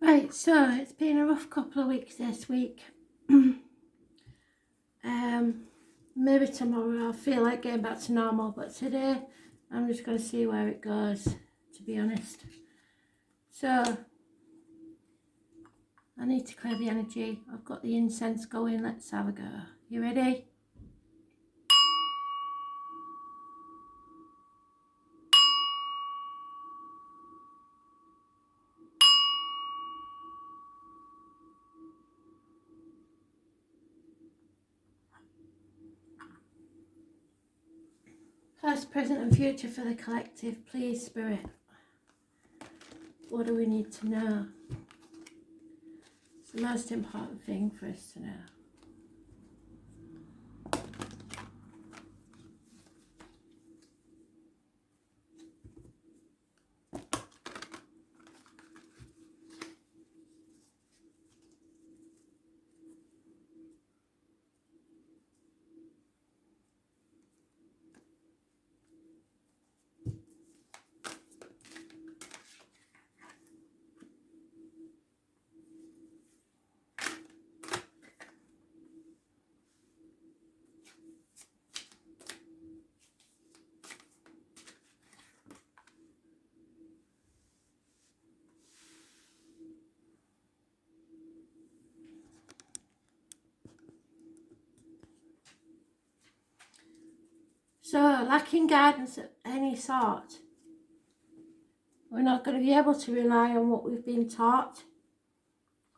Right, so it's been a rough couple of weeks this week. Maybe tomorrow I'll feel like getting back to normal, but today I'm just going to see where it goes, to be honest. So I need to clear the energy. I've got the incense going. Let's have a go. You ready? Past, present and future for the collective. Please, Spirit. What do we need to know? It's the most important thing for us to know. So, lacking guidance of any sort, we're not going to be able to rely on what we've been taught,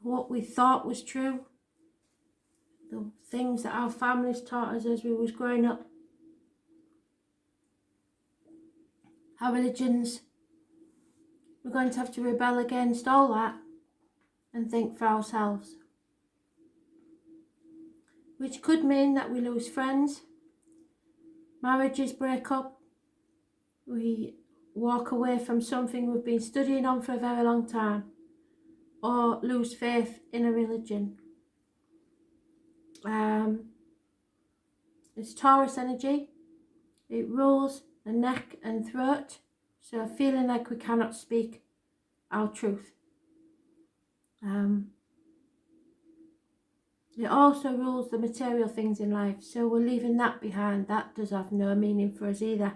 what we thought was true, the things that our families taught us as we was growing up, our religions. We're going to have to rebel against all that and think for ourselves, which could mean that we lose friends, marriages break up, we walk away from something we've been studying on for a very long time, or lose faith in a religion. It's Taurus energy. It rules the neck and throat, so feeling like we cannot speak our truth. It also rules the material things in life, so we're leaving that behind. That does have no meaning for us either.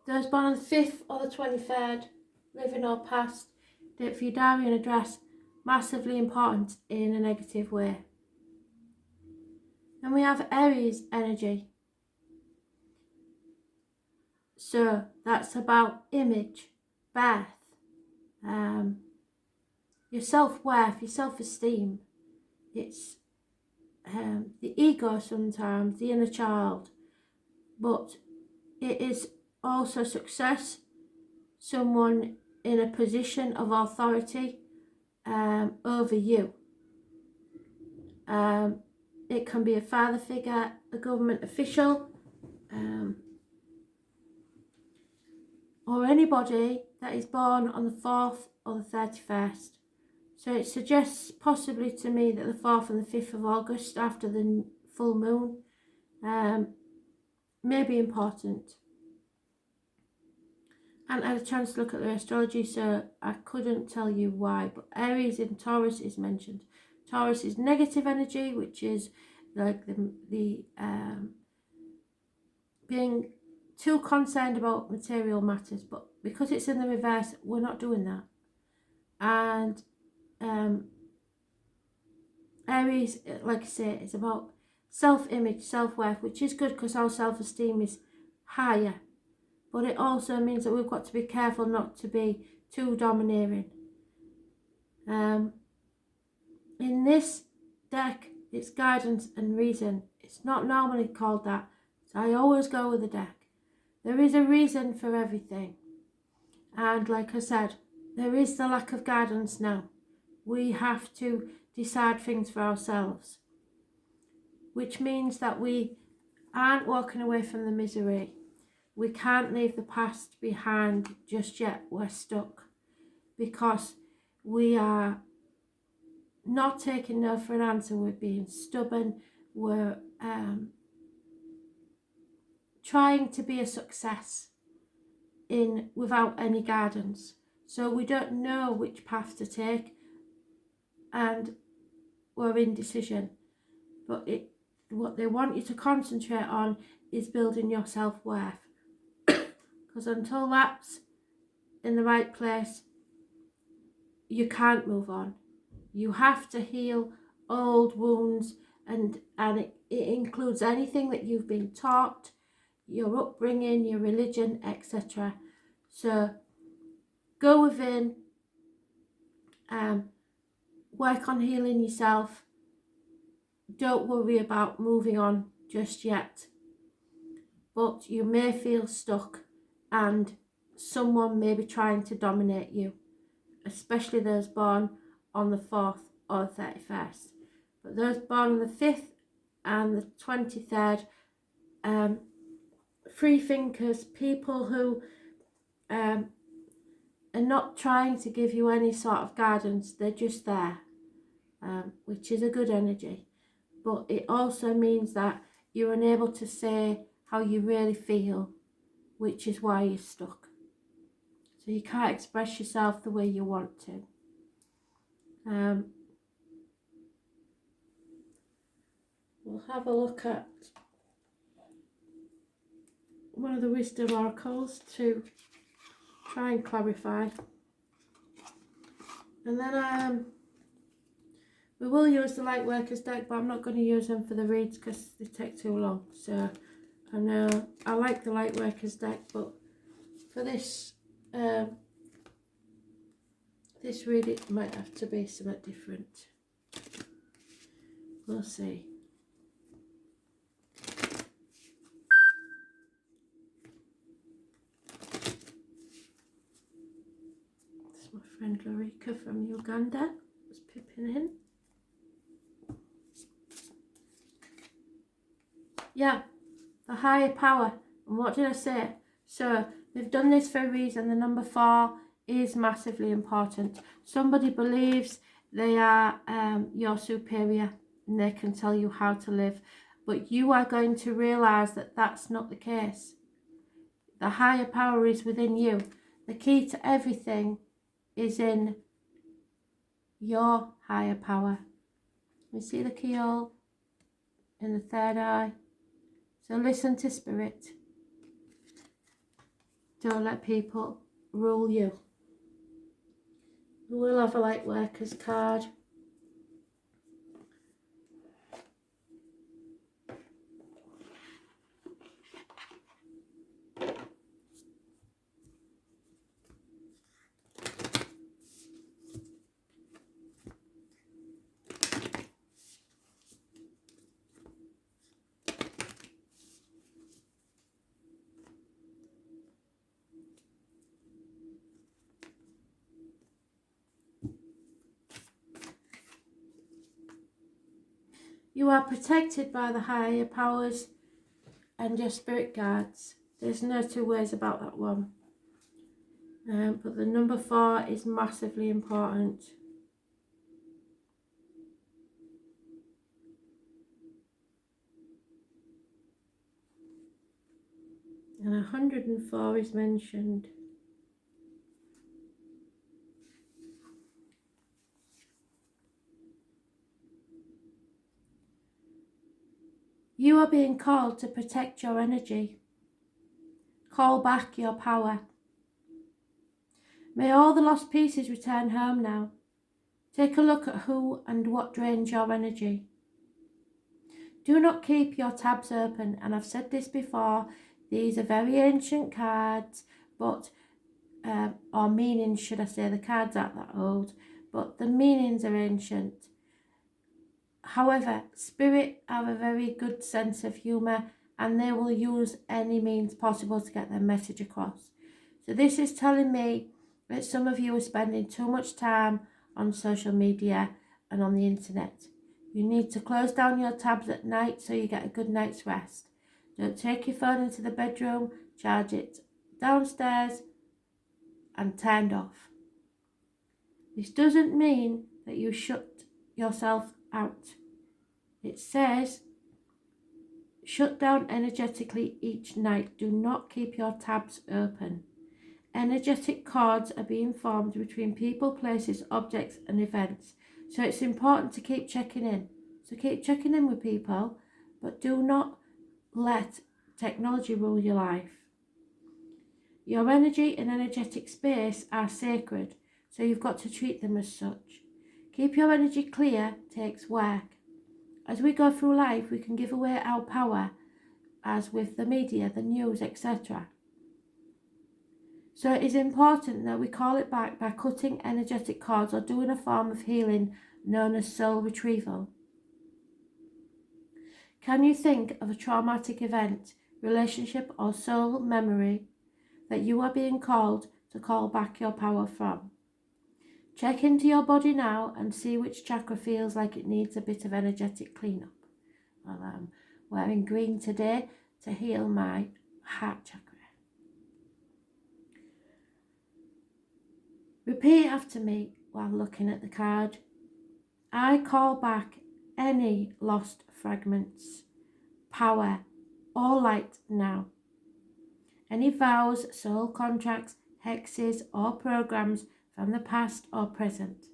Those born on the 5th or the 23rd, living or past, date for your diary and address, massively important in a negative way. Then we have Aries energy. So that's about image, birth, your self-worth, your self-esteem. It's the ego sometimes, the inner child, but it is also success, someone in a position of authority over you. It can be a father figure, a government official, or anybody that is born on the 4th or the 31st. So it suggests possibly to me that the 4th and the 5th of August after the full moon may be important. And I had a chance to look at their astrology, so I couldn't tell you why, but Aries in Taurus is mentioned. Taurus is negative energy, which is like the being too concerned about material matters, but because it's in the reverse, we're not doing that. And Aries, like I say, is about self-image, self-worth, which is good because our self-esteem is higher. But it also means that we've got to be careful not to be too domineering. In this deck, it's guidance and reason. It's not normally called that, so I always go with the deck. There is a reason for everything. And like I said, there is the lack of guidance now. We have to decide things for ourselves, which means that we aren't walking away from the misery. We can't leave the past behind just yet. We're stuck because we are not taking no for an answer. We're being stubborn. We're trying to be a success without any guidance. So we don't know which path to take, and we're in indecision. But what they want you to concentrate on is building your self-worth. Because until that's in the right place, you can't move on. You have to heal old wounds, and it includes anything that you've been taught, your upbringing, your religion, etc. So go within, work on healing yourself. Don't worry about moving on just yet, but you may feel stuck and someone may be trying to dominate you, especially those born on the 4th or 31st. But those born on the 5th and the 23rd, free thinkers, people who are not trying to give you any sort of guidance, they're just there, which is a good energy. But it also means that you're unable to say how you really feel, which is why you're stuck. So you can't express yourself the way you want to. We'll have a look at one of the wisdom oracles to try and clarify. And then we will use the Lightworkers deck, but I'm not going to use them for the reads because they take too long. So I know I like the Lightworkers deck, but for this this read it might have to be somewhat different. We'll see. It's my friend Lorika from Uganda. Just pipping in. Yeah, the higher power. And what did I say? So they've done this for a reason. The number 4 is massively important. Somebody believes they are your superior and they can tell you how to live, but you are going to realize that that's not the case. The higher power is within you. The key to everything is in your higher power. You see the keyhole in the 3rd eye? So listen to spirit. Don't let people rule you. We will have a Lightworkers card. You are protected by the higher powers and your spirit guides. There's no two ways about that one. But the number 4 is massively important. And 104 is mentioned. You are being called to protect your energy. Call back your power. May all the lost pieces return home now. Take a look at who and what drains your energy. Do not keep your tabs open, and I've said this before, these are very ancient cards, but or meanings, should I say. The cards aren't that old, but the meanings are ancient. However, spirit have a very good sense of humour, and they will use any means possible to get their message across. So this is telling me that some of you are spending too much time on social media and on the internet. You need to close down your tabs at night so you get a good night's rest. Don't take your phone into the bedroom, charge it downstairs and turned off. This doesn't mean that you shut yourself out. It says shut down energetically each night. Do not keep your tabs open. Energetic cords are being formed between people, places, objects and events. So it's important to keep checking in. So keep checking in with people, but do not let technology rule your life. Your energy and energetic space are sacred, so you've got to treat them as such. Keep your energy clear takes work. As we go through life, we can give away our power, as with the media, the news, etc. So it is important that we call it back by cutting energetic cords or doing a form of healing known as soul retrieval. Can you think of a traumatic event, relationship or soul memory that you are being called to call back your power from? Check into your body now and see which chakra feels like it needs a bit of energetic cleanup. Well, I'm wearing green today to heal my heart chakra. Repeat after me while looking at the card. I call back any lost fragments, power or light now. Any vows, soul contracts, hexes or programs from the past or present,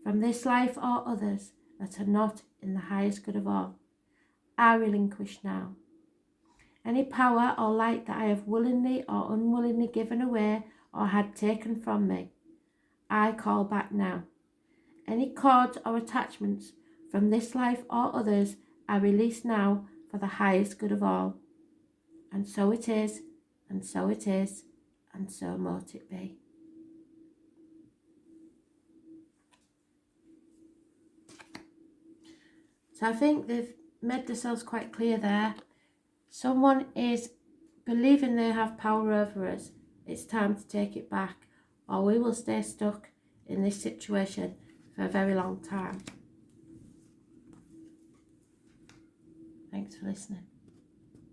from this life or others that are not in the highest good of all, I relinquish now. Any power or light that I have willingly or unwillingly given away or had taken from me, I call back now. Any cords or attachments from this life or others I release now for the highest good of all. And so it is, and so it is, and so mote it be. So I think they've made themselves quite clear there. Someone is believing they have power over us. It's time to take it back, or we will stay stuck in this situation for a very long time. Thanks for listening.